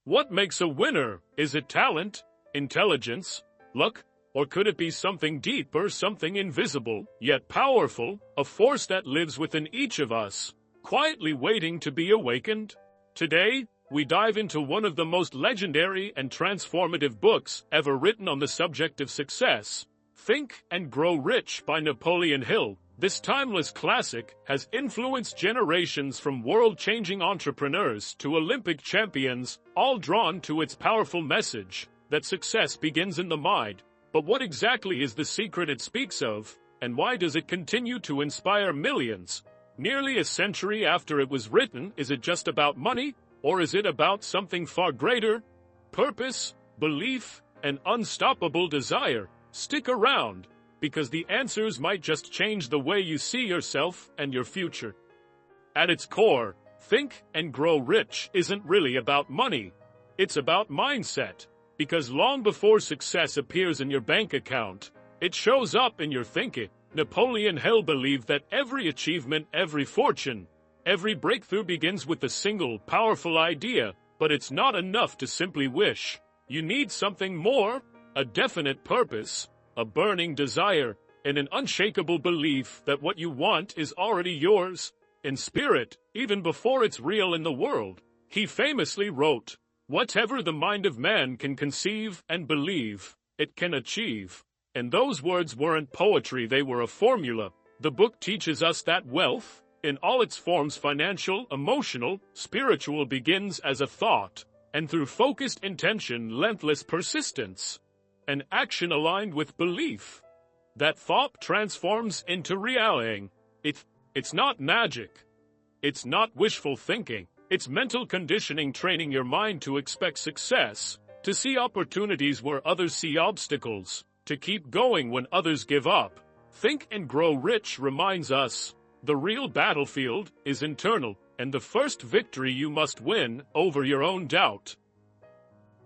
What makes a winner? Is it talent, intelligence, luck, or could it be something deeper, something invisible, yet powerful, a force that lives within each of us, quietly waiting to be awakened? Today, we dive into one of the most legendary and transformative books ever written on the subject of success, Think and Grow Rich by Napoleon Hill. This timeless classic has influenced generations from world-changing entrepreneurs to Olympic champions, all drawn to its powerful message that success begins in the mind. But what exactly is the secret it speaks of, and why does it continue to inspire millions? Nearly a century after it was written, is it just about money, or is it about something far greater? Purpose, belief, and unstoppable desire. Stick around, because the answers might just change the way you see yourself and your future. At its core, Think and Grow Rich isn't really about money. It's about mindset, because long before success appears in your bank account, it shows up in your thinking. Napoleon Hill believed that every achievement, every fortune, every breakthrough begins with a single, powerful idea, but it's not enough to simply wish. You need something more, a definite purpose, a burning desire, and an unshakable belief that what you want is already yours, in spirit, even before it's real in the world. He famously wrote, "Whatever the mind of man can conceive and believe, it can achieve." And those words weren't poetry, they were a formula. The book teaches us that wealth, in all its forms, financial, emotional, spiritual, begins as a thought, and through focused intention, relentless persistence, and action aligned with belief, that thought transforms into reality. It's not magic. It's not wishful thinking. It's mental conditioning, training your mind to expect success, to see opportunities where others see obstacles, to keep going when others give up. Think and Grow Rich reminds us, the real battlefield is internal, and the first victory you must win over your own doubt.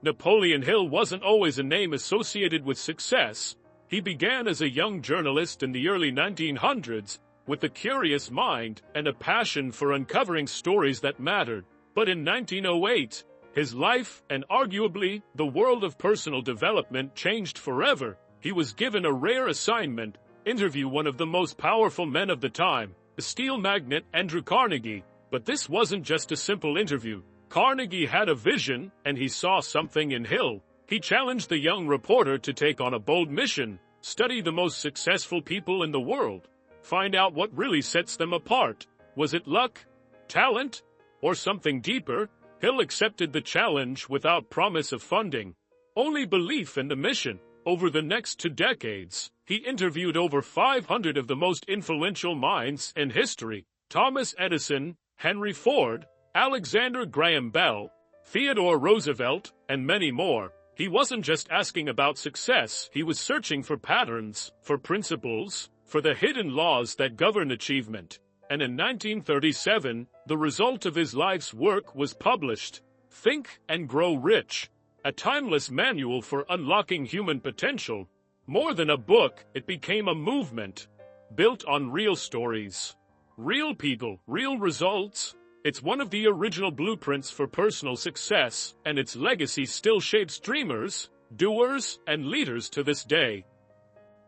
Napoleon Hill wasn't always a name associated with success. He began as a young journalist in the early 1900s, with a curious mind and a passion for uncovering stories that mattered. But in 1908, his life, and arguably the world of personal development, changed forever. He was given a rare assignment: interview one of the most powerful men of the time, the steel magnate Andrew Carnegie. But this wasn't just a simple interview. Carnegie had a vision, and he saw something in Hill. He challenged the young reporter to take on a bold mission: study the most successful people in the world. Find out what really sets them apart. Was it luck, talent, or something deeper? Hill accepted the challenge without promise of funding, only belief in the mission. Over the next 2 decades, he interviewed over 500 of the most influential minds in history: Thomas Edison, Henry Ford, Alexander Graham Bell, Theodore Roosevelt, and many more. He wasn't just asking about success, he was searching for patterns, for principles, for the hidden laws that govern achievement. And in 1937, the result of his life's work was published, Think and Grow Rich, a timeless manual for unlocking human potential. More than a book, it became a movement, built on real stories, real people, real results. It's one of the original blueprints for personal success, and its legacy still shapes dreamers, doers, and leaders to this day.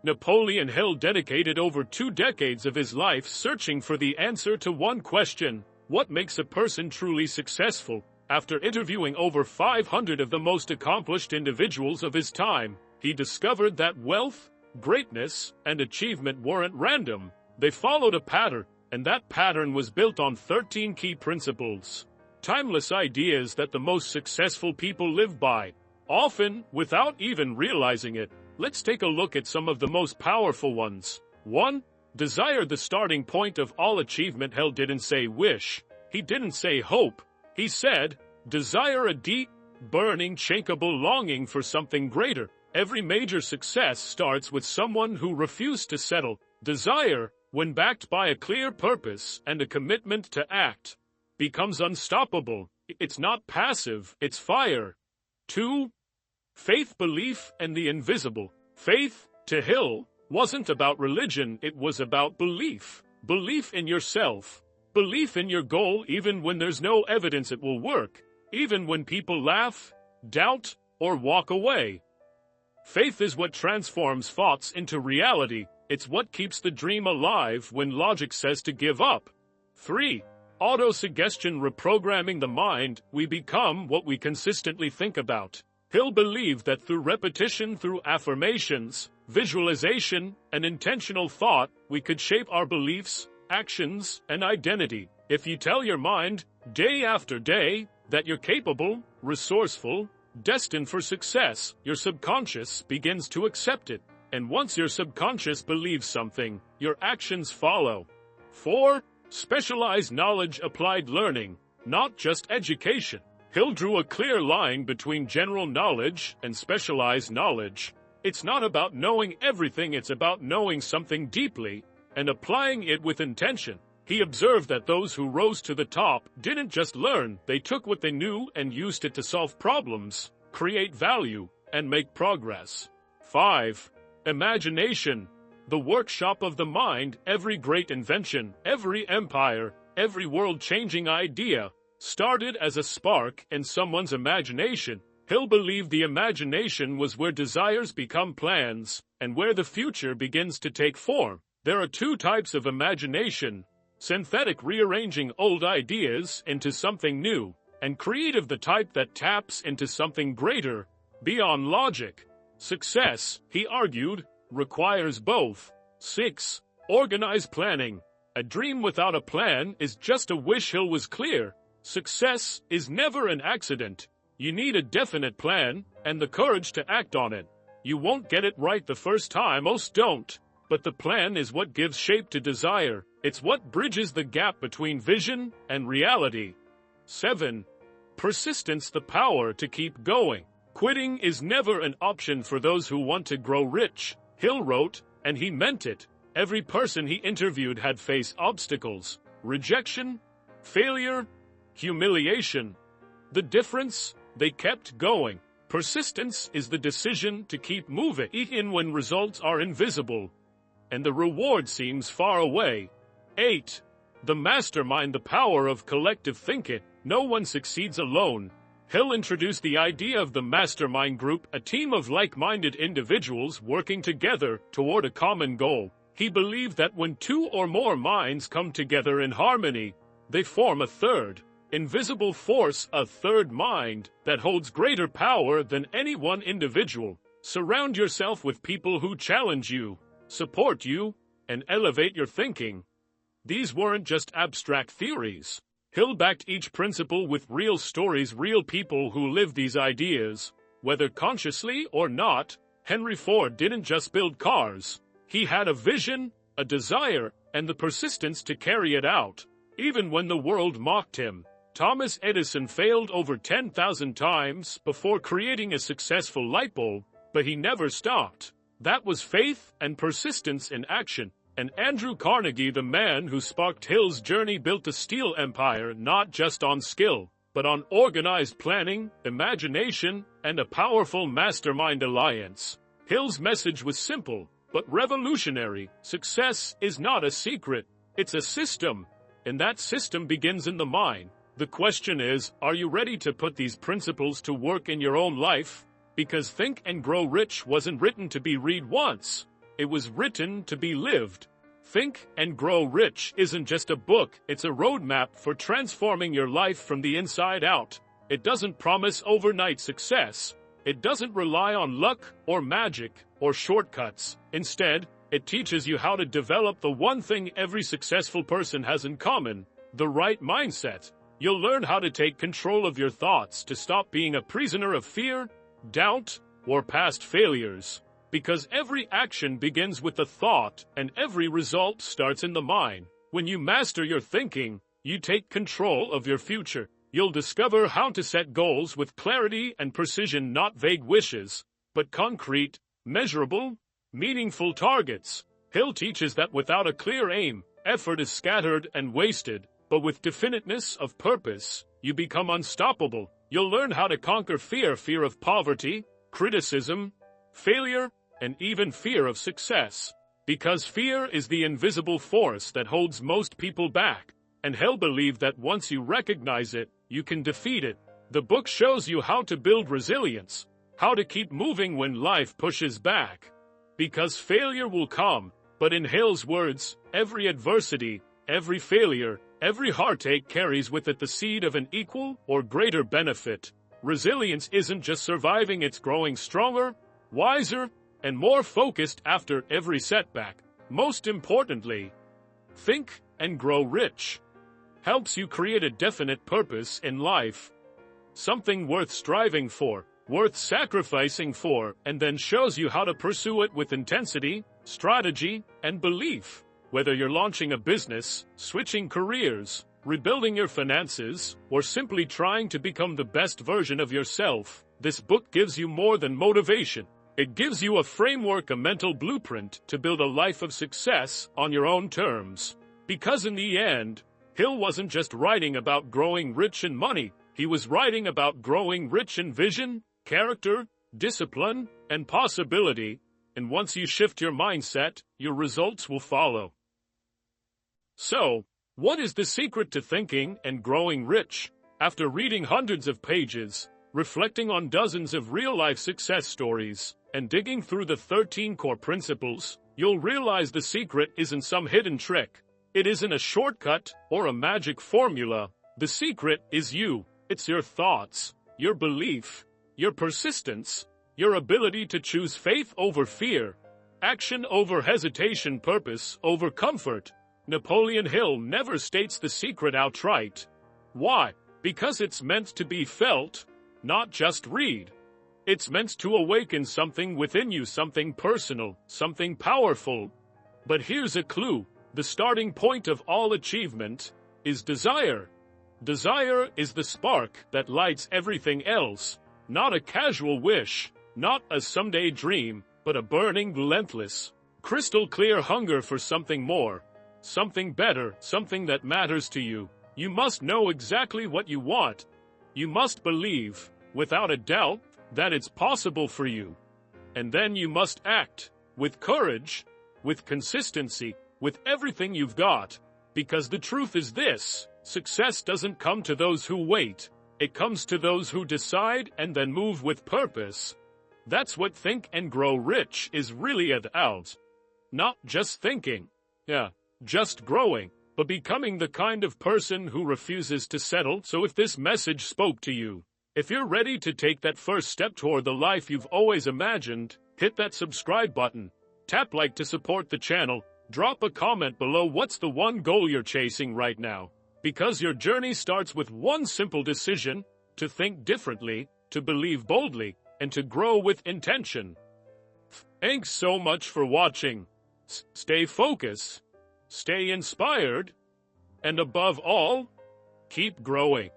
Napoleon Hill dedicated over 2 decades of his life searching for the answer to one question: what makes a person truly successful? After interviewing over 500 of the most accomplished individuals of his time, he discovered that wealth, greatness, and achievement weren't random. They followed a pattern. And that pattern was built on 13 key principles, timeless ideas that the most successful people live by, often without even realizing it. Let's take a look at some of the most powerful ones. 1. Desire, the starting point of all achievement. Hill didn't say wish. He didn't say hope. He said, desire, a deep, burning, shakable longing for something greater. Every major success starts with someone who refused to settle. Desire, when backed by a clear purpose and a commitment to act, becomes unstoppable. It's not passive, it's fire. 2. Faith, belief, and the invisible. Faith, to Hill, wasn't about religion, it was about belief. Belief in yourself. Belief in your goal even when there's no evidence it will work. even when people laugh, doubt, or walk away. Faith is what transforms thoughts into reality. It's what keeps the dream alive when logic says to give up. 3. Autosuggestion. Reprogramming the mind. We become what we consistently think about. Hill believed that through repetition, through affirmations, visualization, and intentional thought, we could shape our beliefs, actions, and identity. If you tell your mind, day after day, that you're capable, resourceful, destined for success, your subconscious begins to accept it. And once your subconscious believes something, your actions follow. 4. Specialized knowledge. Applied learning, not just education. Hill drew a clear line between general knowledge and specialized knowledge. It's not about knowing everything, it's about knowing something deeply and applying it with intention. He observed that those who rose to the top didn't just learn, they took what they knew and used it to solve problems, create value, and make progress. 5. Imagination. The workshop of the mind. Every great invention, every empire, every world-changing idea started as a spark in someone's imagination. Hill believed the imagination was where desires become plans, and where the future begins to take form. There are 2 types of imagination: synthetic, rearranging old ideas into something new, and creative, the type that taps into something greater, beyond logic. Success, he argued, requires both. 6. Organized planning. A dream without a plan is just a wish. Hill was clear. Success is never an accident. You need a definite plan, and the courage to act on it. You won't get it right the first time, most don't. But the plan is what gives shape to desire. It's what bridges the gap between vision and reality. 7. Persistence. The power to keep going. Quitting is never an option for those who want to grow rich. Hill wrote, and he meant it. Every person he interviewed had faced obstacles, rejection, failure, humiliation. The difference? They kept going. Persistence is the decision to keep moving, even when results are invisible and the reward seems far away. 8. The mastermind. The power of collective thinking. No one succeeds alone. Hill introduced the idea of the mastermind group, a team of like-minded individuals working together toward a common goal. He believed that when 2 or more minds come together in harmony, they form a third, invisible force, a third mind that holds greater power than any one individual. Surround yourself with people who challenge you, support you, and elevate your thinking. These weren't just abstract theories. Hill backed each principle with real stories, real people who lived these ideas. Whether consciously or not, Henry Ford didn't just build cars. He had a vision, a desire, and the persistence to carry it out, even when the world mocked him. Thomas Edison failed over 10,000 times before creating a successful light bulb, but he never stopped. That was faith and persistence in action. And Andrew Carnegie, the man who sparked Hill's journey, built a steel empire not just on skill, but on organized planning, imagination, and a powerful mastermind alliance. Hill's message was simple, but revolutionary. Success is not a secret, it's a system, and that system begins in the mind. The question is, are you ready to put these principles to work in your own life? Because Think and Grow Rich wasn't written to be read once. It was written to be lived. Think and Grow Rich isn't just a book, it's a roadmap for transforming your life from the inside out. It doesn't promise overnight success. It doesn't rely on luck or magic or shortcuts. Instead, it teaches you how to develop the one thing every successful person has in common: the right mindset. You'll learn how to take control of your thoughts, to stop being a prisoner of fear, doubt, or past failures. Because every action begins with a thought, and every result starts in the mind. When you master your thinking, you take control of your future. You'll discover how to set goals with clarity and precision, not vague wishes, but concrete, measurable, meaningful targets. Hill teaches that without a clear aim, effort is scattered and wasted, but with definiteness of purpose, you become unstoppable. You'll learn how to conquer fear, fear of poverty, criticism, failure, and even fear of success. Because fear is the invisible force that holds most people back, and Hill believed that once you recognize it, you can defeat it. The book shows you how to build resilience, how to keep moving when life pushes back. Because failure will come, but in Hill's words, every adversity, every failure, every heartache carries with it the seed of an equal or greater benefit. Resilience isn't just surviving, it's growing stronger, wiser, and more focused after every setback. Most importantly, Think and Grow Rich helps you create a definite purpose in life, something worth striving for, worth sacrificing for, and then shows you how to pursue it with intensity, strategy, and belief. Whether you're launching a business, switching careers, rebuilding your finances, or simply trying to become the best version of yourself, this book gives you more than motivation. It gives you a framework, a mental blueprint to build a life of success on your own terms. Because in the end, Hill wasn't just writing about growing rich in money, he was writing about growing rich in vision, character, discipline, and possibility. And once you shift your mindset, your results will follow. So, what is the secret to thinking and growing rich? After reading hundreds of pages, reflecting on dozens of real-life success stories, and digging through the 13 core principles, you'll realize the secret isn't some hidden trick. It isn't a shortcut or a magic formula. The secret is you. It's your thoughts, your belief, your persistence, your ability to choose faith over fear, action over hesitation, purpose over comfort. Napoleon Hill never states the secret outright. Why? Because it's meant to be felt, not just read. It's meant to awaken something within you, something personal, something powerful. But here's a clue. The starting point of all achievement is desire. Desire is the spark that lights everything else. Not a casual wish, not a someday dream, but a burning, relentless, crystal clear hunger for something more. Something better, something that matters to you. You must know exactly what you want. You must believe, without a doubt, that it's possible for you. And then you must act, with courage, with consistency, with everything you've got. Because the truth is this, success doesn't come to those who wait. It comes to those who decide and then move with purpose. That's what Think and Grow Rich is really about. Not just thinking. Just growing, but becoming the kind of person who refuses to settle. So if this message spoke to you, if you're ready to take that first step toward the life you've always imagined, hit that subscribe button, tap like to support the channel, drop a comment below what's the one goal you're chasing right now. Because your journey starts with one simple decision, to think differently, to believe boldly, and to grow with intention. Thanks so much for watching. Stay focused. Stay inspired, and above all, keep growing.